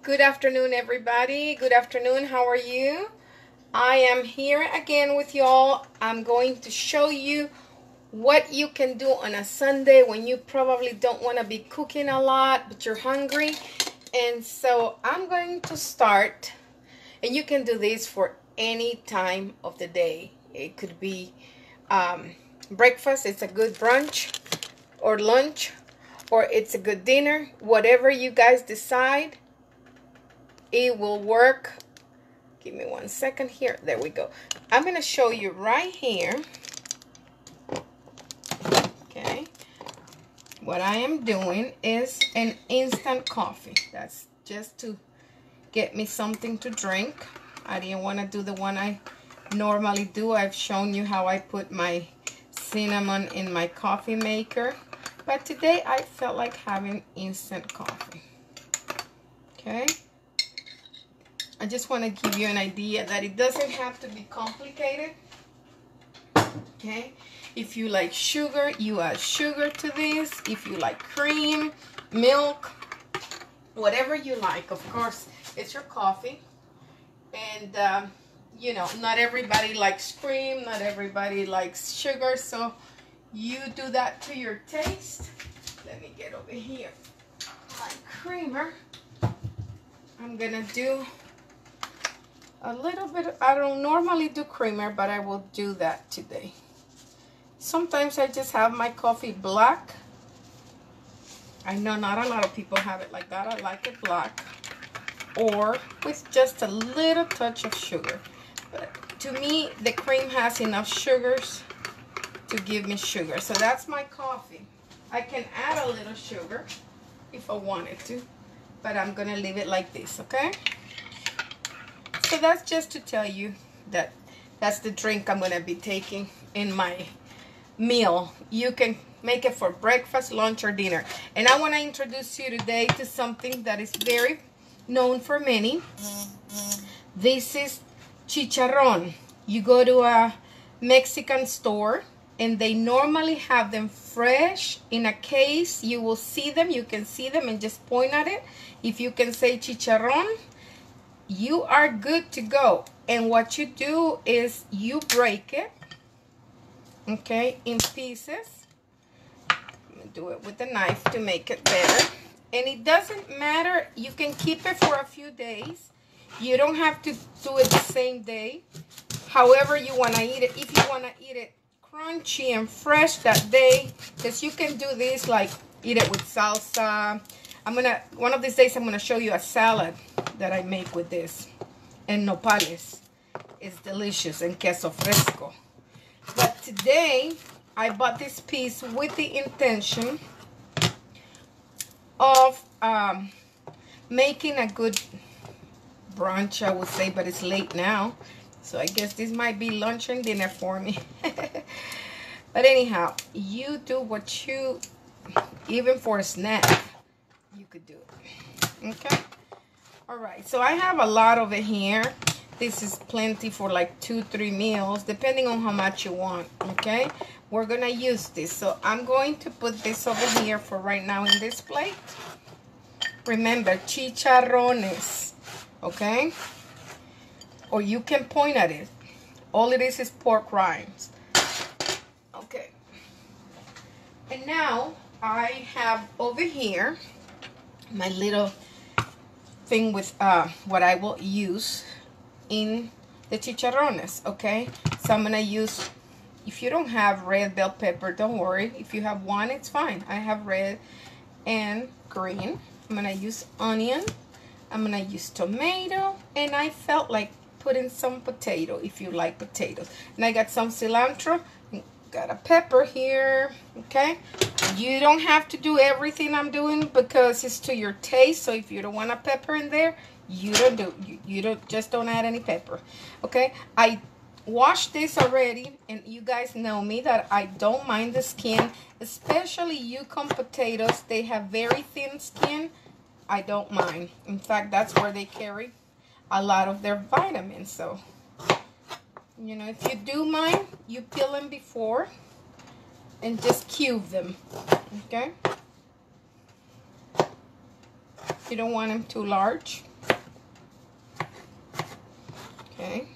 Good afternoon, everybody. Good afternoon. How are you? I am here again with y'all. I'm going to show you what you can do on a Sunday when you probably don't want to be cooking a lot, but you're hungry. And so I'm going to start, and you can do this for any time of the day. It could be breakfast. It's a good brunch or lunch, or it's a good dinner. Whatever you guys decide, it will work. Give me 1 second here. There we go. I'm going to show you right here. Okay. What I am doing is an instant coffee. That's just to get me something to drink. I didn't want to do the one I normally do. I've shown you how I put my cinnamon in my coffee maker. But today I felt like having instant coffee. Okay. I just want to give you an idea that it doesn't have to be complicated. Okay. If you like sugar, you add sugar to this. If you like cream, milk, whatever you like. Of course, it's your coffee. And, you know, not everybody likes cream. Not everybody likes sugar. So you do that to your taste. Let me get over here my creamer. I'm going to do a little bit. I don't normally do creamer, but I will do that today. Sometimes I just have my coffee black. I know not a lot of people have it like that. I like it black or with just a little touch of sugar. But to me, the cream has enough sugars to give me sugar. So that's my coffee. I can add a little sugar if I wanted to, but I'm gonna leave it like this, okay? So that's just to tell you that that's the drink I'm gonna be taking in my meal. You can make it for breakfast, lunch, or dinner. And I want to introduce you today to something that is very known for many. This is chicharrón. You go to a Mexican store and they normally have them fresh in a case. You will see them, you can see them and just point at it. If you can say chicharrón, you are good to go. And what you do is you break it, okay, in pieces. I'm gonna do it with a knife to make it better. And it doesn't matter, you can keep it for a few days. You don't have to do it the same day. However you want to eat it. If you want to eat it crunchy and fresh that day, because you can do this like eat it with salsa. One of these days I'm gonna show you a salad that I make with this and nopales. It's delicious, and queso fresco. But today I bought this piece with the intention of making a good brunch, I would say, but it's late now, so I guess this might be lunch and dinner for me. But anyhow, you do what you, even for a snack, you could do it. Okay. All right, so I have a lot of it here. This is plenty for like 2-3 meals, depending on how much you want. Okay, we're gonna use this, so I'm going to put this over here for right now in this plate. Remember, chicharrones, okay? Or you can point at it. All it is pork rinds. Okay. And now I have over here my little thing with what I will use in the chicharrones, okay? So I'm gonna use, if you don't have red bell pepper, don't worry. If you have one, it's fine. I have red and green. I'm gonna use onion. I'm gonna use tomato, and I felt like putting some potato if you like potatoes. And I got some cilantro, got a pepper here, okay? You don't have to do everything I'm doing because it's to your taste. So if you don't want a pepper in there, you don't do, you don't, just don't add any pepper, okay? I washed this already, and you guys know me that I don't mind the skin, especially Yukon potatoes. They have very thin skin. I don't mind. In fact, that's where they carry a lot of their vitamins. So, you know, if you do mind, you peel them before and just cube them, okay? You don't want them too large. Okay,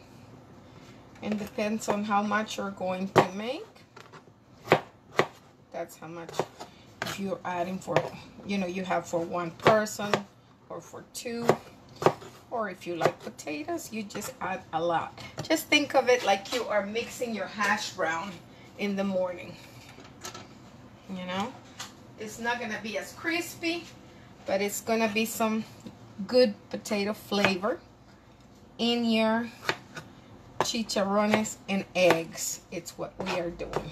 and depends on how much you're going to make. That's how much. If you're adding for, you have for one person or for two, or if you like potatoes, you just add a lot. Just think of it like you are mixing your hash brown in the morning. It's not gonna be as crispy, but it's gonna be some good potato flavor in your chicharrones and eggs. It's what we are doing.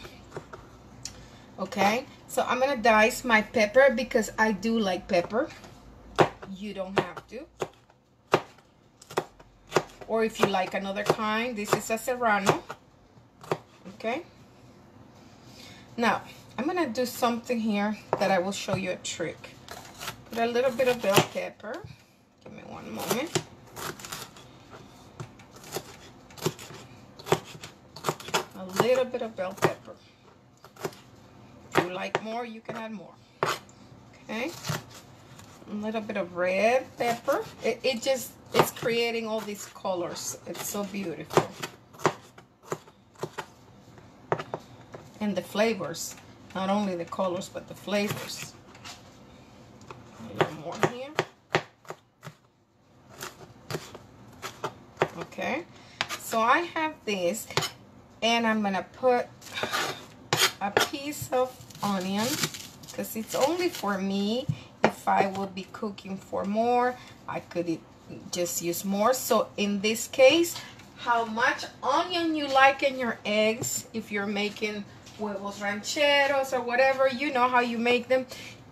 Okay, so I'm gonna dice my pepper because I do like pepper. You don't have to. Or if you like another kind, this is a serrano. Okay, now I'm gonna do something here that I will show you a trick. Put a little bit of bell pepper. Give me one moment. A little bit of bell pepper. If you like more, you can add more. Okay. A little bit of red pepper. It's creating all these colors. It's so beautiful. And the flavors. Not only the colors, but the flavors. A little more here. Okay. So I have this. And I'm going to put a piece of onion. Because it's only for me. If I would be cooking for more, I could just use more. So in this case, how much onion you like in your eggs, if you're making huevos rancheros or whatever, you know how you make them,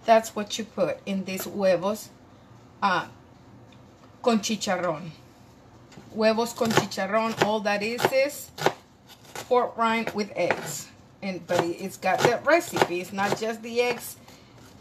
that's what you put in these huevos con chicharrón. Huevos con chicharrón, all that is pork rind with eggs. But it's got that recipe. It's not just the eggs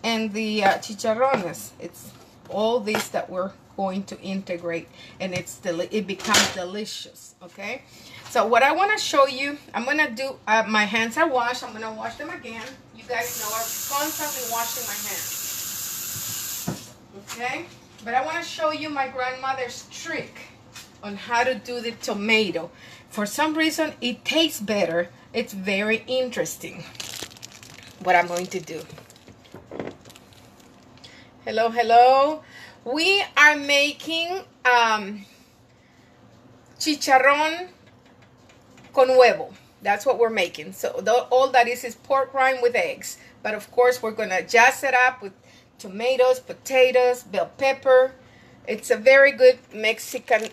and the chicharrones. It's all these that we're going to integrate, and it becomes delicious. Okay, so what I want to show you, I'm gonna do my hands are washed. I'm gonna wash them again. You guys know I'm constantly washing my hands. Okay, but I want to show you my grandmother's trick on how to do the tomato. For some reason it tastes better. It's very interesting what I'm going to do. Hello, hello. We are making chicharrón con huevo. That's what we're making. So all that is pork rind with eggs. But of course, we're going to jazz it up with tomatoes, potatoes, bell pepper. It's a very good Mexican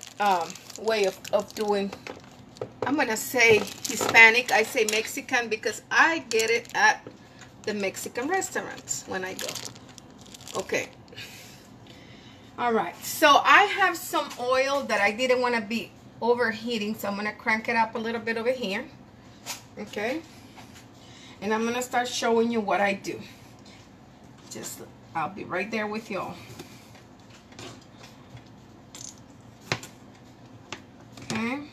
way of doing. I'm going to say Hispanic. I say Mexican because I get it at the Mexican restaurants when I go. Okay. All right. So I have some oil that I didn't want to be overheating. So I'm going to crank it up a little bit over here. Okay. And I'm going to start showing you what I do. I'll be right there with y'all. Okay.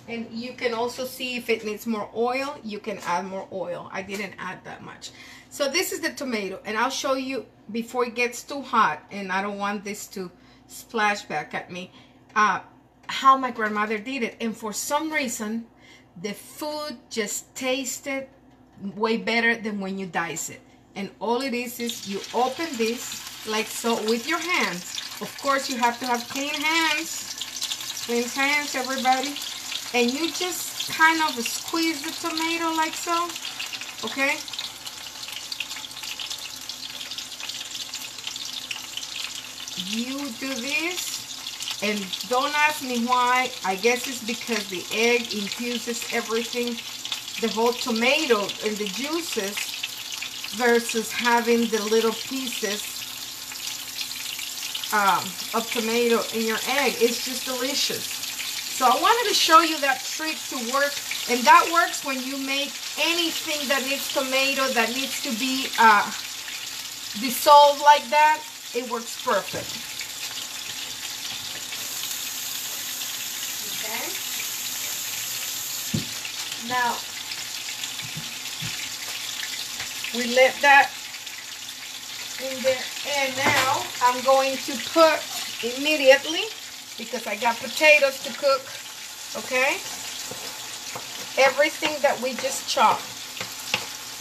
And you can also see if it needs more oil, you can add more oil. I didn't add that much. So this is the tomato, and I'll show you before it gets too hot, and I don't want this to splash back at me, how my grandmother did it. And for some reason, the food just tasted way better than when you dice it. And all it is you open this like so with your hands. Of course, you have to have clean hands. Clean hands, everybody. And you just kind of squeeze the tomato like so, okay? You do this, and don't ask me why. I guess it's because the egg infuses everything, the whole tomato and the juices, versus having the little pieces of tomato in your egg. It's just delicious. So I wanted to show you that trick to work, and that works when you make anything that needs tomato, that needs to be dissolved like that. It works perfect. Okay. Now, we let that in there, and now I'm going to put immediately because I got potatoes to cook, okay? Everything that we just chopped.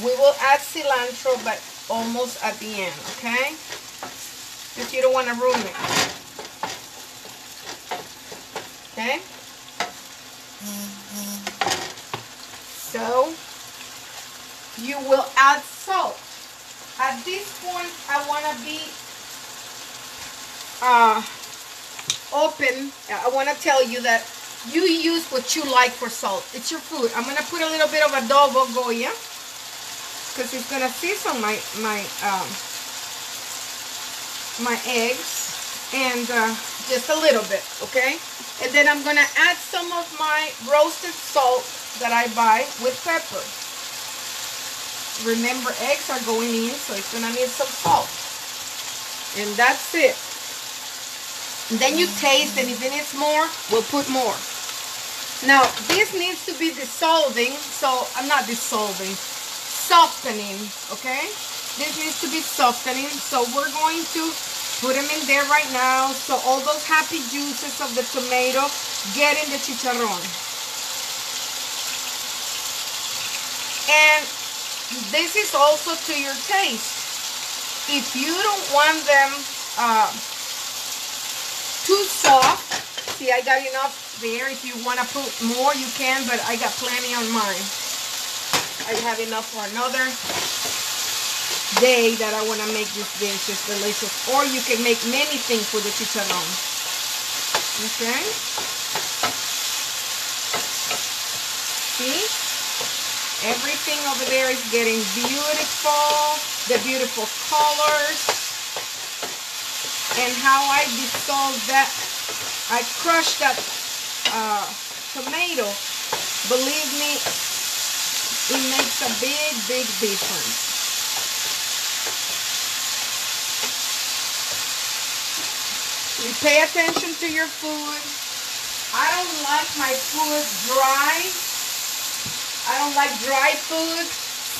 We will add cilantro, but almost at the end, okay? Because you don't want to ruin it. Okay? So, you will add salt. At this point, I want to be open. I want to tell you that you use what you like for salt. It's your food. I'm going to put a little bit of adobo Goya because it's going to season my eggs, and just a little bit, okay? And then I'm going to add some of my roasted salt that I buy with pepper. Remember, eggs are going in, so it's going to need some salt. And that's it. And then you taste, and if it needs more, we'll put more. Now, this needs to be dissolving, so I'm not dissolving, softening, okay? This needs to be softening, so we're going to put them in there right now, so all those happy juices of the tomato get in the chicharrón. And this is also to your taste. If you don't want them too soft, see, I got enough there. If you want to put more, you can, but I got plenty on mine. I have enough for another day that I want to make this dish. It's delicious. Or you can make many things with the chicharrón. Okay? See? Everything over there is getting beautiful. The beautiful colors. And how I dissolve that, I crush that tomato. Believe me, it makes a big, big difference. You pay attention to your food. I don't like my food dry. I don't like dry food.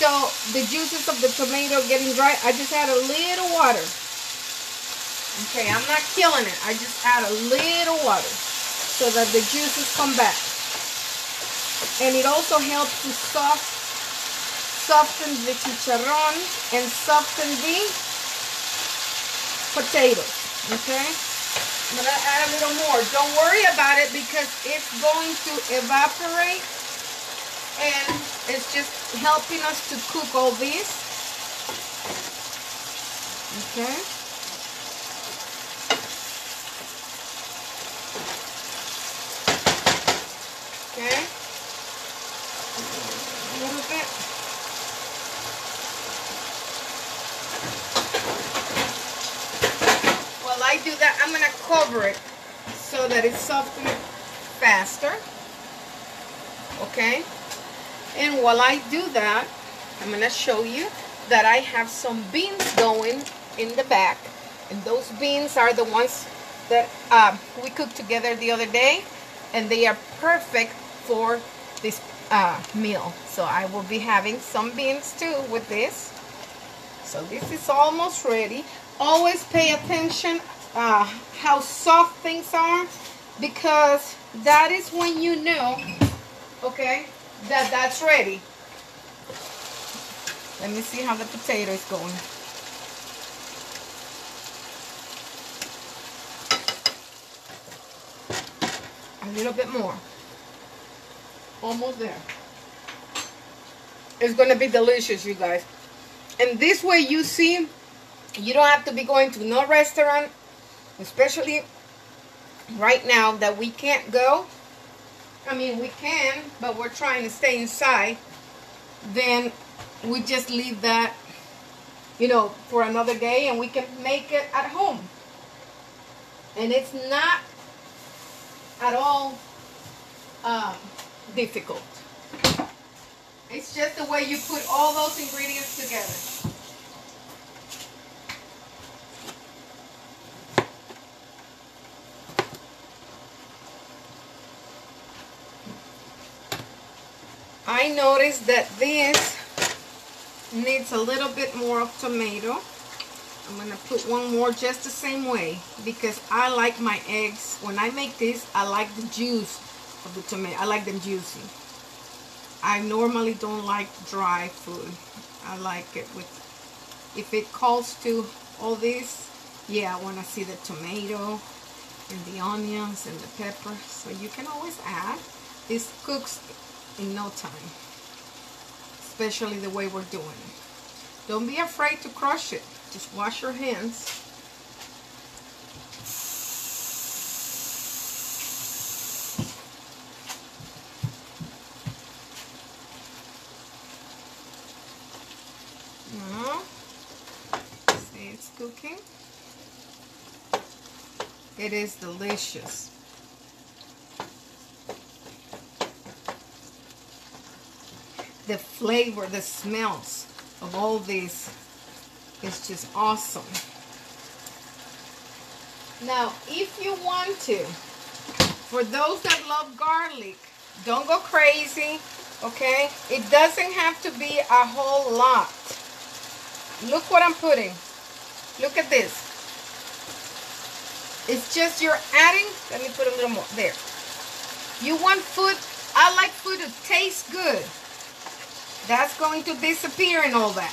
So the juices of the tomato getting dry, I just add a little water. Okay, I'm not killing it. I just add a little water so that the juices come back. And it also helps to soften the chicharrón and soften the potatoes. Okay? I'm going to add a little more. Don't worry about it because it's going to evaporate. And it's just helping us to cook all this. Okay? Okay? A little bit. While I do that, I'm going to cover it so that it's softened faster. Okay? And while I do that, I'm going to show you that I have some beans going in the back. And those beans are the ones that we cooked together the other day. And they are perfect for this meal. So I will be having some beans too with this. So this is almost ready. Always pay attention how soft things are, because that is when you know, okay, that's ready. Let me see how the potato is going. A little bit more. Almost there. It's going to be delicious, you guys. And this way, you see, you don't have to be going to no restaurant, especially right now that we can't go. I mean, we can, but we're trying to stay inside. Then we just leave that, you know, for another day, and we can make it at home. And it's not at all difficult. It's just the way you put all those ingredients together. I noticed that this needs a little bit more of tomato. I'm gonna put one more just the same way because I like my eggs. When I make this, I like the juice of the tomato. I like them juicy. I normally don't like dry food. I like it with, if it calls to all this, yeah, I want to see the tomato and the onions and the pepper. So you can always add. This cooks in no time, especially the way we're doing it. Don't be afraid to crush it. Just wash your hands. Now, see it's cooking. It is delicious. The flavor, the smells of all this is just awesome. Now, if you want to, for those that love garlic, don't go crazy, okay? It doesn't have to be a whole lot. Look what I'm putting. Look at this. It's just you're adding, let me put a little more there. You want food, I like food to taste good. That's going to disappear and all that.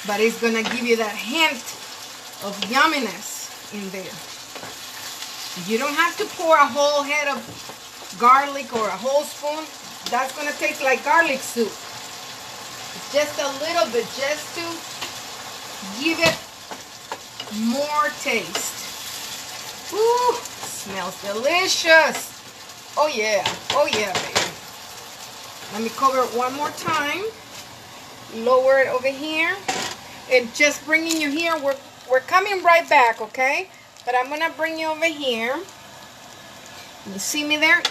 But it's going to give you that hint of yumminess in there. You don't have to pour a whole head of garlic or a whole spoon. That's going to taste like garlic soup. It's just a little bit, just to give it more taste. Ooh, smells delicious. Oh yeah, baby. Let me cover it one more time. Lower it over here. And just bringing you here. We're coming right back, okay? But I'm going to bring you over here. You see me there?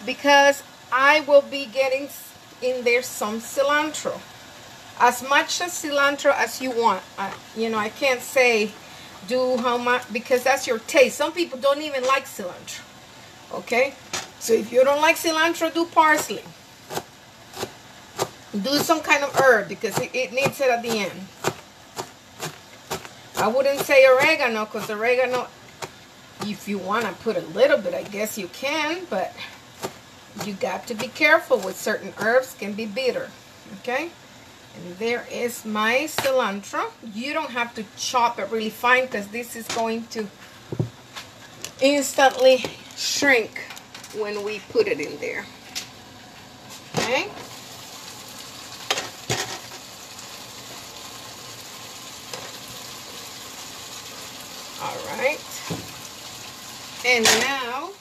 Because I will be getting in there some cilantro. As much as cilantro as you want. You know, I can't say do how much, because that's your taste. Some people don't even like cilantro. Okay? So if you don't like cilantro, do parsley. Do some kind of herb because it needs it at the end. I wouldn't say oregano because oregano, if you want to put a little bit, I guess you can, but you got to be careful with certain herbs, can be bitter. Okay? And there is my cilantro. You don't have to chop it really fine because this is going to instantly shrink when we put it in there. Okay? All right. And now,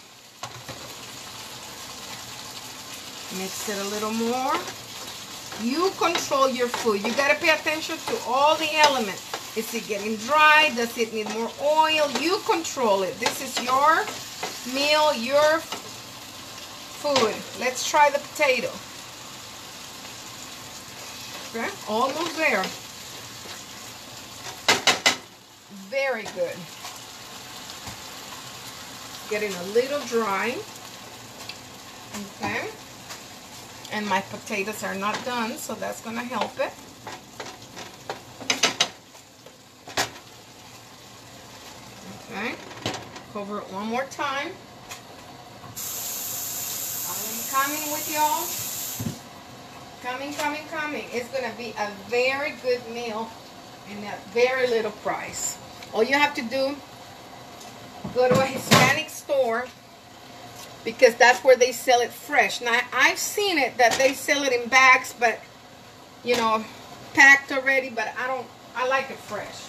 mix it a little more. You control your food. You got to pay attention to all the elements. Is it getting dry? Does it need more oil? You control it. This is your meal, your food. Let's try the potato. Okay, almost there. Very good. Getting a little dry. Okay. And my potatoes are not done, so that's going to help it. Okay. Cover it one more time. I'm coming with y'all. Coming. It's going to be a very good meal and at very little price. All you have to do, go to a Hispanic store, because that's where they sell it fresh. Now, I've seen it that they sell it in bags, but, you know, packed already, but I like it fresh.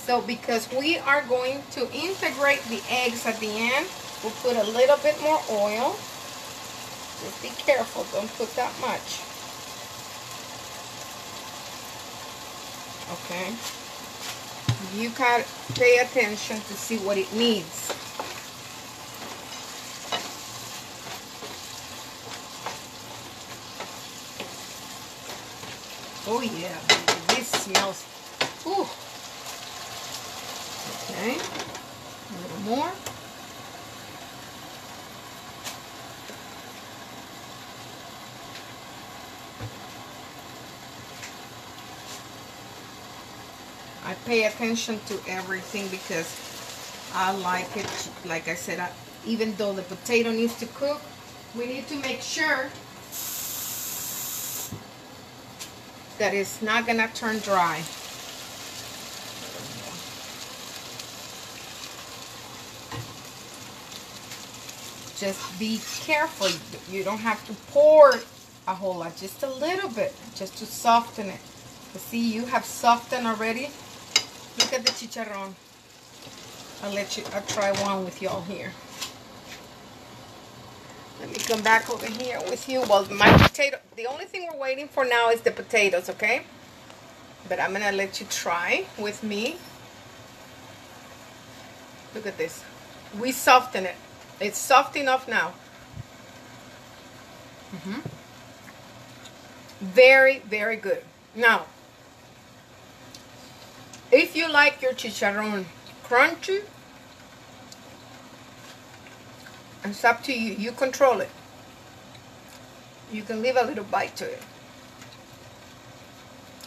So because we are going to integrate the eggs at the end, we'll put a little bit more oil. Just be careful, don't put that much. Okay. You gotta pay attention to see what it needs. Oh yeah, baby. This smells, ooh, Okay, a little more. I pay attention to everything because I like it. Like I said, even though the potato needs to cook, we need to make sure that it's not gonna turn dry. Just be careful. You don't have to pour a whole lot, just a little bit, just to soften it. You see, you have softened already. Look at the chicharrón. I'll try one with y'all here. Let me come back over here with you. Well, my potato, the only thing we're waiting for now is the potatoes, okay? But I'm gonna let you try with me. Look at this. We soften it. It's soft enough now. Very, very good. Now, if you like your chicharrón crunchy, it's up to you. You control it. You can leave a little bite to it.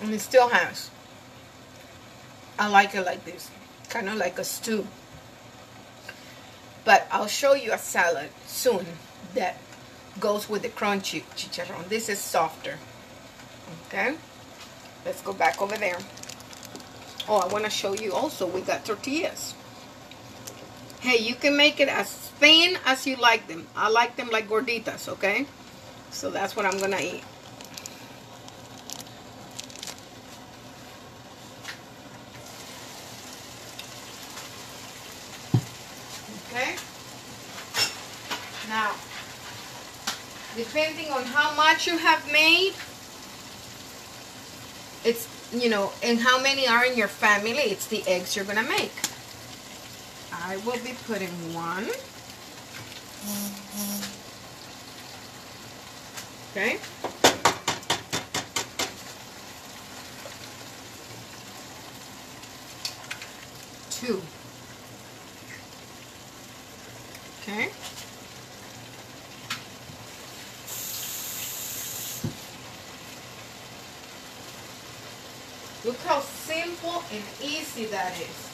And it still has. I like it like this. Kind of like a stew. But I'll show you a salad soon that goes with the crunchy chicharrón. This is softer. Okay? Let's go back over there. Oh, I want to show you also, we got tortillas. Hey, you can make it as thin as you like them. I like them like gorditas, okay? So that's what I'm going to eat. Okay? Now, depending on how much you have made, it's, you know, and how many are in your family, it's the eggs you're going to make. I will be putting one. Okay? Two. Okay? Look how simple and easy that is.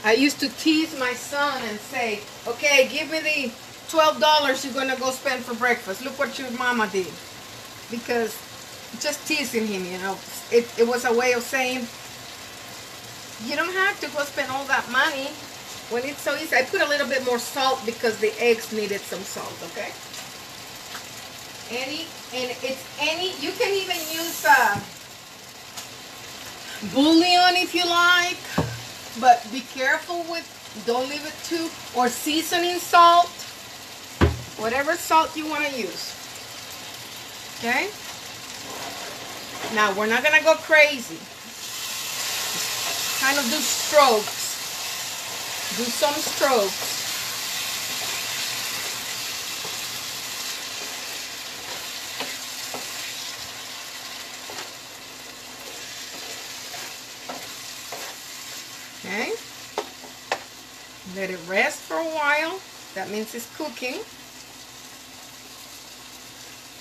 I used to tease my son and say, okay, give me the $12 you're going to go spend for breakfast. Look what your mama did. Because just teasing him, you know. It was a way of saying, you don't have to go spend all that money when it's so easy. I put a little bit more salt because the eggs needed some salt, okay? You can even use bouillon if you like, but be careful with, don't leave it too, or seasoning salt, whatever salt you want to use, okay? Now, we're not going to go crazy. Kind of do strokes. Do some strokes. Okay, let it rest for a while. That means it's cooking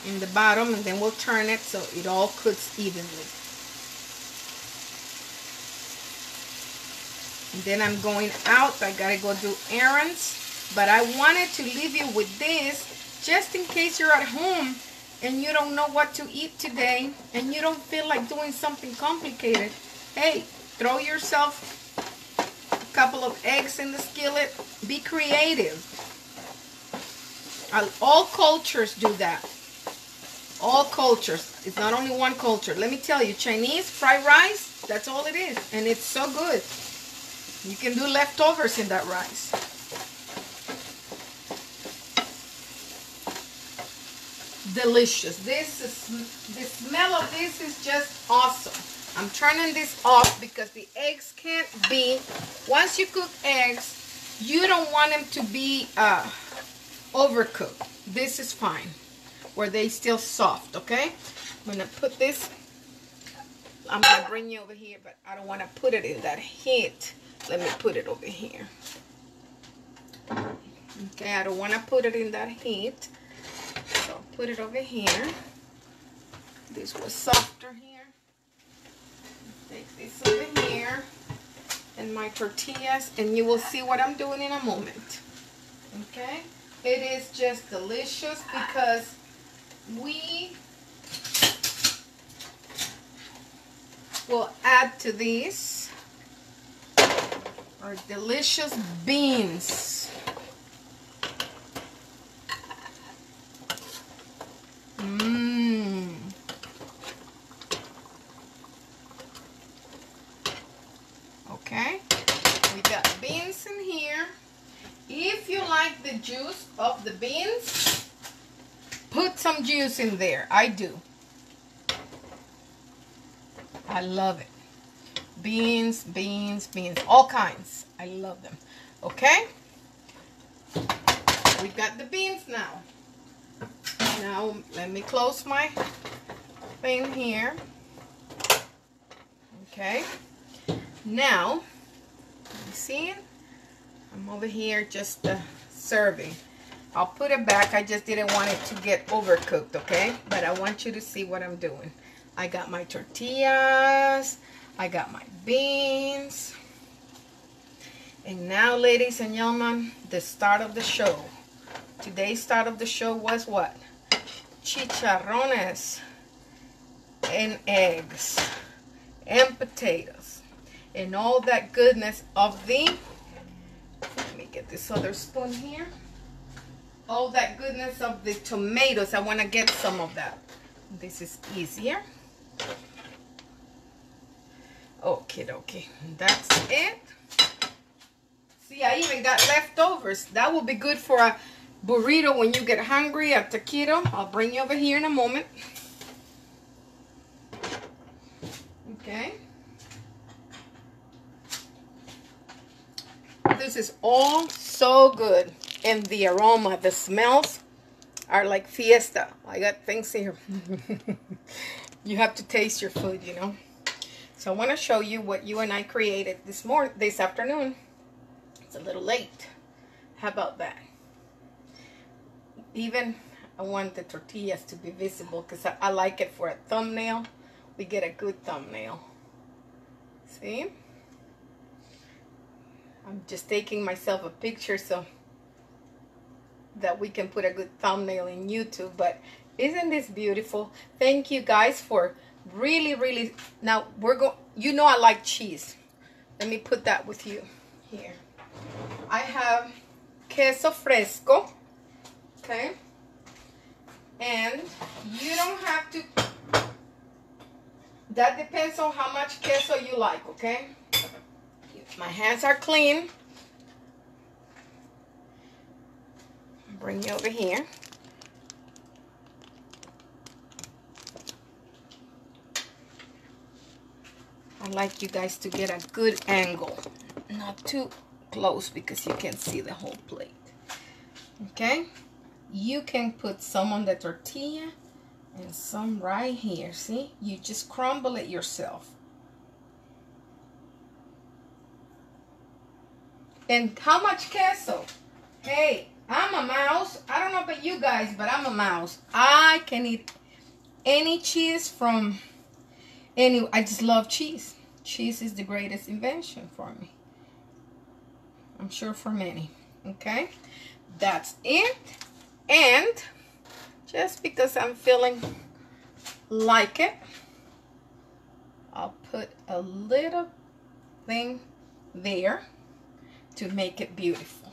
in the bottom, and then we'll turn it so it all cooks evenly. And then I'm going out. I gotta go do errands, but I wanted to leave you with this just in case you're at home and you don't know what to eat today and you don't feel like doing something complicated. Hey, throw yourself couple of eggs in the skillet. Be creative. All cultures do that. All cultures. It's not only one culture. Let me tell you, Chinese fried rice, that's all it is. And it's so good. You can do leftovers in that rice. Delicious. The smell of this is just awesome. I'm turning this off because the eggs can't be, once you cook eggs, you don't want them to be overcooked. This is fine, where they still soft, okay? I'm gonna put this I'm gonna bring you over here, but I don't want to put it in that heat. Let me put it over here. Okay, I don't want to put it in that heat, so I'll put it over here. This was softer here. Take this over here and my tortillas, and you will see what I'm doing in a moment. Okay, it is just delicious because we will add to these our delicious beans. Okay, we got beans in here. If you like the juice of the beans, put some juice in there. I do. I love it. Beans, beans, beans, all kinds. I love them. Okay, we got the beans now. Now let me close my thing here. Okay, now you see it? I'm over here just serving. I'll put it back. I just didn't want it to get overcooked, okay? But I want you to see what I'm doing. I got my tortillas. I got my beans. And now, ladies and gentlemen, the start of the show. Today's start of the show was what? Chicharrones and eggs and potatoes and all that goodness of the, let me get this other spoon here, all that goodness of the tomatoes. I want to get some of that. This is easier. Okay, okay, that's it. See, I even got leftovers. That will be good for a burrito when you get hungry, a taquito. I'll bring you over here in a moment. Okay. This is all so good. And the aroma, the smells are like fiesta. I got things here. You have to taste your food, you know. So I want to show you what you and I created this afternoon. It's a little late. How about that? Even I want the tortillas to be visible because I like it for a thumbnail. We get a good thumbnail. See? I'm just taking myself a picture so that we can put a good thumbnail in YouTube. But isn't this beautiful? Thank you guys for really. Now we're going, you know I like cheese. Let me put that with you here. I have queso fresco. Okay, and you don't have to, that depends on how much queso you like, okay? My hands are clean. Bring you over here. I like you guys to get a good angle, not too close because you can see the whole plate. Okay, you can put some on the tortilla and some right here. See, you just crumble it yourself. And how much queso? Hey, I'm a mouse. I don't know about you guys, but I'm a mouse. I can eat any cheese from any. I just love cheese. Cheese is the greatest invention for me. I'm sure for many. Okay, that's it. And just because I'm feeling like it, I'll put a little thing there to make it beautiful.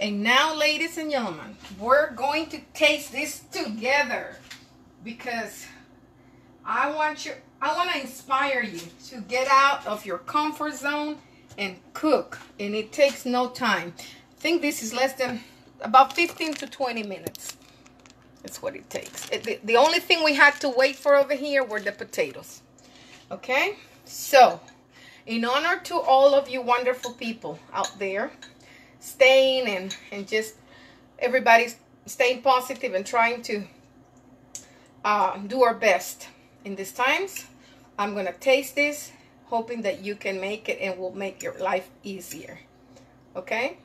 And now, ladies and gentlemen, we're going to taste this together because I want to inspire you to get out of your comfort zone and cook. And it takes no time. I think this is less than about 15 to 20 minutes. That's what it takes. The only thing we had to wait for over here were the potatoes. Okay? So, in honor to all of you wonderful people out there, staying and just everybody's staying positive and trying to do our best in these times, I'm gonna taste this, hoping that you can make it and will make your life easier. Okay?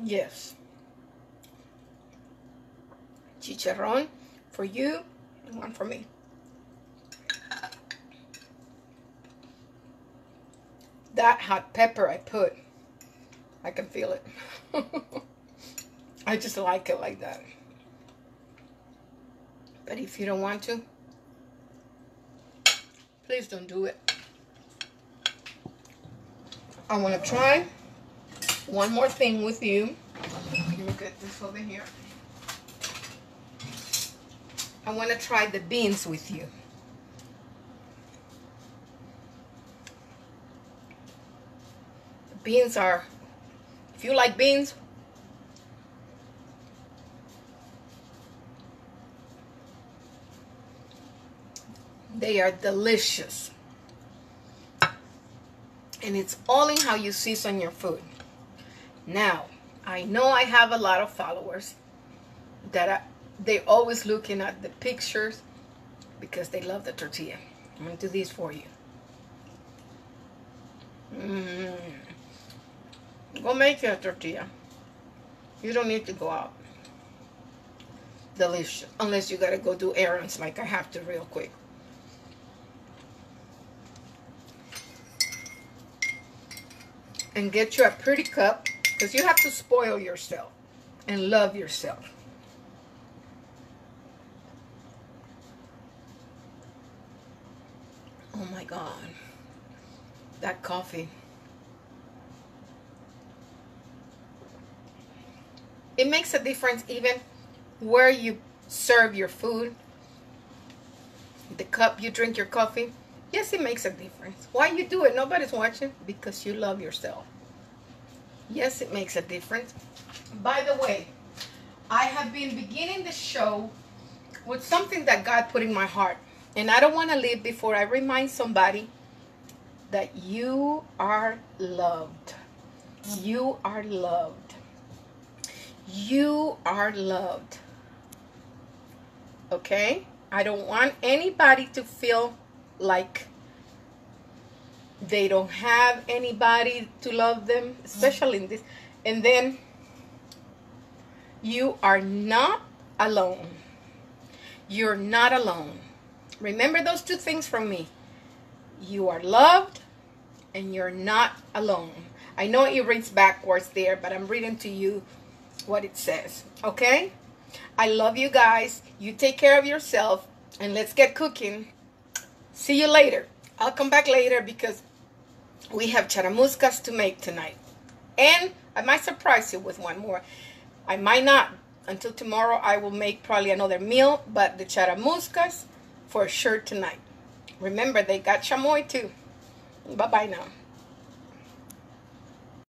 Yes. Chicharrón for you and one for me. That hot pepper I put, I can feel it. I just like it like that. But if you don't want to, please don't do it. I want to try one more thing with you. Let me get this over here. I want to try the beans with you. The beans are, if you like beans, they are delicious. And it's all in how you season your food. Now, I know I have a lot of followers that they're always looking at the pictures because they love the tortilla. I'm going to do this for you. Go make your tortilla. You don't need to go out. Delicious. Unless you got to go do errands like I have to real quick. And get you a pretty cup, because you have to spoil yourself and love yourself. Oh my God, that coffee. It makes a difference even where you serve your food, the cup you drink your coffee. Yes, it makes a difference. Why you do it? Nobody's watching. Because you love yourself. Yes, it makes a difference. By the way, I have been beginning the show with something that God put in my heart. And I don't want to leave before I remind somebody that you are loved. You are loved. You are loved. Okay? I don't want anybody to feel like they don't have anybody to love them, especially in this. And then you are not alone. You're not alone. Remember those two things from me. You are loved and you're not alone. I know it reads backwards there, but I'm reading to you what it says. Okay? I love you guys. You take care of yourself and let's get cooking. See you later. I'll come back later because we have charamuscas to make tonight. And I might surprise you with one more. I might not. Until tomorrow, I will make probably another meal. But the charamuscas, for sure tonight. Remember, they got chamoy too. Bye-bye now.